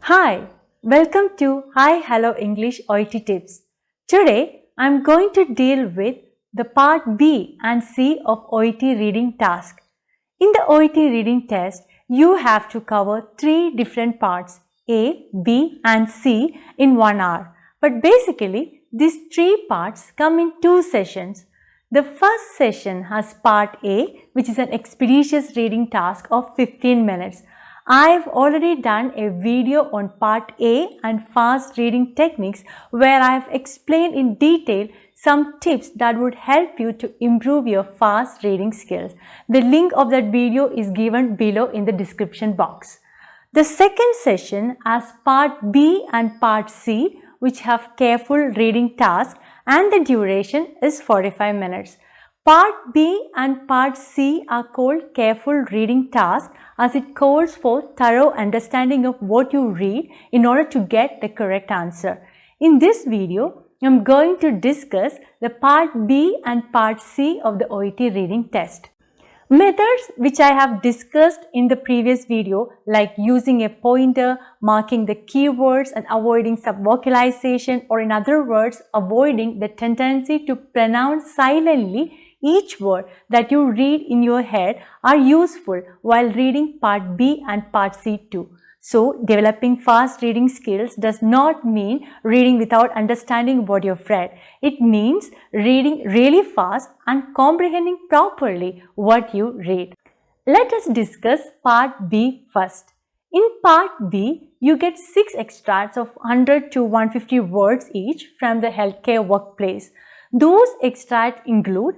Hi, welcome to Hi Hello English OET Tips. Today, I'm going to deal with the part B and C of OET Reading task. In the OET Reading test, you have to cover 3 different parts A, B and C in 1 hour. But basically, these 3 parts come in 2 sessions. The first session has part A, which is an expeditious reading task of 15 minutes. I've already done a video on part A and fast reading techniques where I've explained in detail some tips that would help you to improve your fast reading skills. The link of that video is given below in the description box. The second session has part B and part C, which have careful reading tasks, and the duration is 45 minutes. Part B and Part C are called careful reading tasks as it calls for thorough understanding of what you read in order to get the correct answer. In this video, I am going to discuss the Part B and Part C of the OET reading test. Methods which I have discussed in the previous video, like using a pointer, marking the keywords and avoiding subvocalization, or in other words, avoiding the tendency to pronounce silently each word that you read in your head, are useful while reading Part B and Part C too. So, developing fast reading skills does not mean reading without understanding what you've read. It means reading really fast and comprehending properly what you read. Let us discuss Part B first. In Part B, you get 6 extracts of 100 to 150 words each from the healthcare workplace. Those extracts include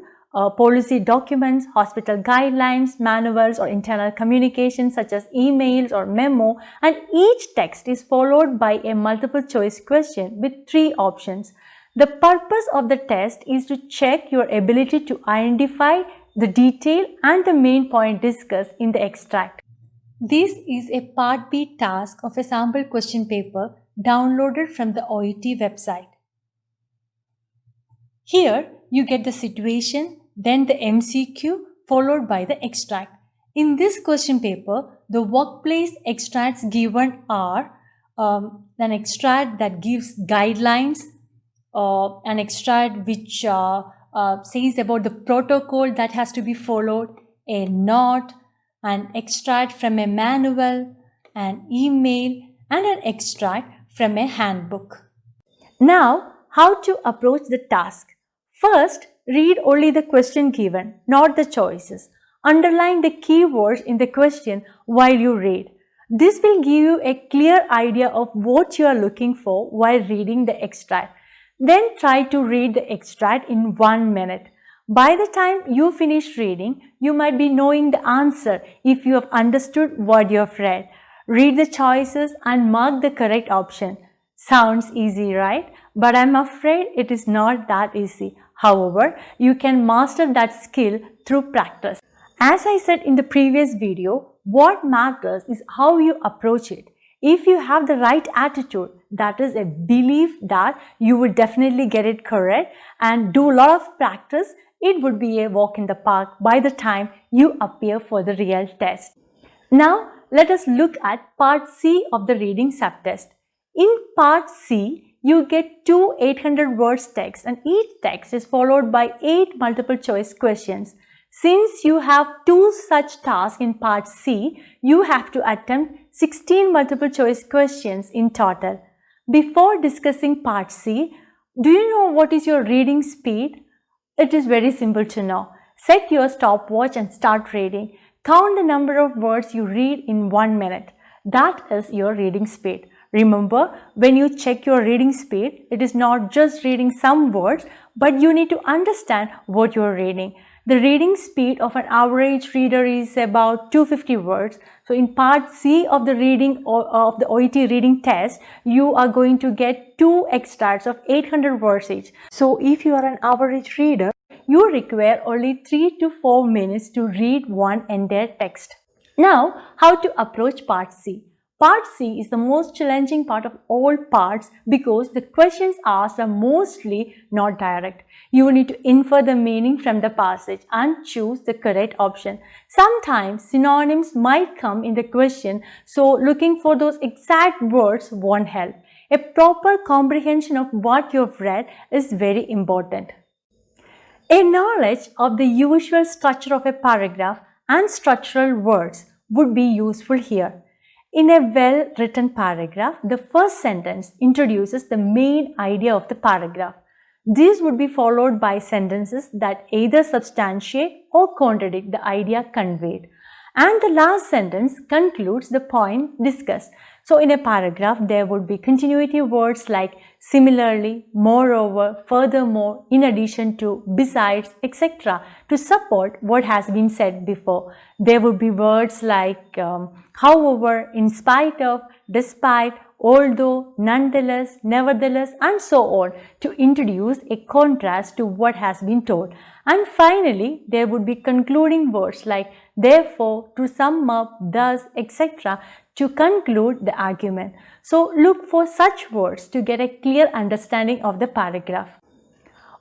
policy documents, hospital guidelines, manuals or internal communications such as emails or memo, and each text is followed by a multiple choice question with 3 options. The purpose of the test is to check your ability to identify the detail and the main point discussed in the extract. This is a Part B task of a sample question paper downloaded from the OET website. Here you get the situation, then the MCQ followed by the extract. In this question paper, the workplace extracts given are an extract that gives guidelines, an extract which says about the protocol that has to be followed, a note, an extract from a manual, an email, and an extract from a handbook. Now, how to approach the task? First, read only the question given, not the choices. Underline the keywords in the question while you read. This will give you a clear idea of what you are looking for while reading the extract. Then try to read the extract in 1 minute. By the time you finish reading, you might be knowing the answer if you have understood what you have read. Read the choices and mark the correct option. Sounds easy, right? But I'm afraid it is not that easy. However, you can master that skill through practice. As I said in the previous video, what matters is how you approach it. If you have the right attitude, that is a belief that you will definitely get it correct, and do a lot of practice, it would be a walk in the park by the time you appear for the real test. Now, let us look at Part C of the reading subtest. In Part C, you get 2 800 words text, and each text is followed by 8 multiple choice questions. Since you have 2 such tasks in Part C, you have to attempt 16 multiple choice questions in total. Before discussing Part C, do you know what is your reading speed? It is very simple to know. Set your stopwatch and start reading. Count the number of words you read in 1 minute. That is your reading speed. Remember, when you check your reading speed, it is not just reading some words, but you need to understand what you are reading. The reading speed of an average reader is about 250 words. So in Part C of the reading of the OET reading test, you are going to get 2 extracts of 800 words each. So if you are an average reader, you require only 3 to 4 minutes to read one entire text. Now, how to approach Part C? Part C is the most challenging part of all parts because the questions asked are mostly not direct. You need to infer the meaning from the passage and choose the correct option. Sometimes synonyms might come in the question, so looking for those exact words won't help. A proper comprehension of what you've read is very important. A knowledge of the usual structure of a paragraph and structural words would be useful here. In a well-written paragraph, the first sentence introduces the main idea of the paragraph. These would be followed by sentences that either substantiate or contradict the idea conveyed. And the last sentence concludes the point discussed. So in a paragraph, there would be continuity words like similarly, moreover, furthermore, in addition to, besides, etc. to support what has been said before. There would be words like however, in spite of, despite, although, nonetheless, nevertheless, and so on to introduce a contrast to what has been told. And finally, there would be concluding words like therefore, to sum up, thus, etc. to conclude the argument. So look for such words to get a clear understanding of the paragraph.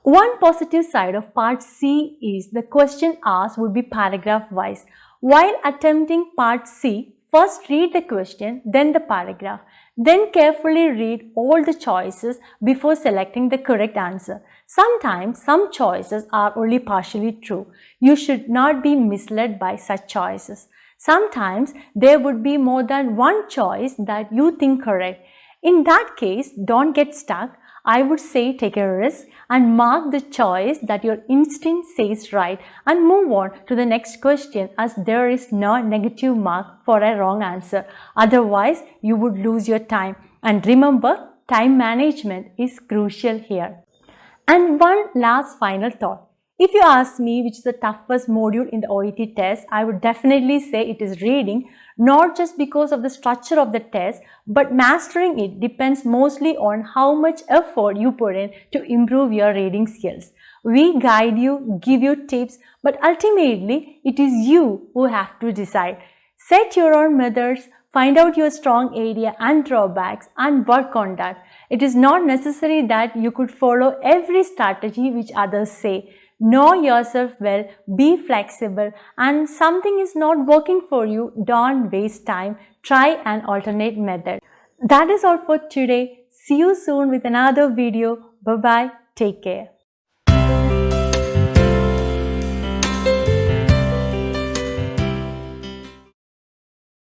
One positive side of part C is the question asked would be paragraph wise. While attempting part C, first read the question, then the paragraph. Then carefully read all the choices before selecting the correct answer. Sometimes some choices are only partially true. You should not be misled by such choices. Sometimes there would be more than one choice that you think correct. In that case, don't get stuck. I would say take a risk and mark the choice that your instinct says right and move on to the next question, as there is no negative mark for a wrong answer. Otherwise, you would lose your time. And remember, time management is crucial here. And one last final thought. If you ask me which is the toughest module in the OET test, I would definitely say it is reading, not just because of the structure of the test, but mastering it depends mostly on how much effort you put in to improve your reading skills. We guide you, give you tips, but ultimately it is you who have to decide. Set your own methods, find out your strong area and drawbacks and work on that. It is not necessary that you could follow every strategy which others say. Know yourself well, be flexible, and something is not working for you, don't waste time. Try an alternate method. That is all for today. See you soon with another video. Bye bye. Take care.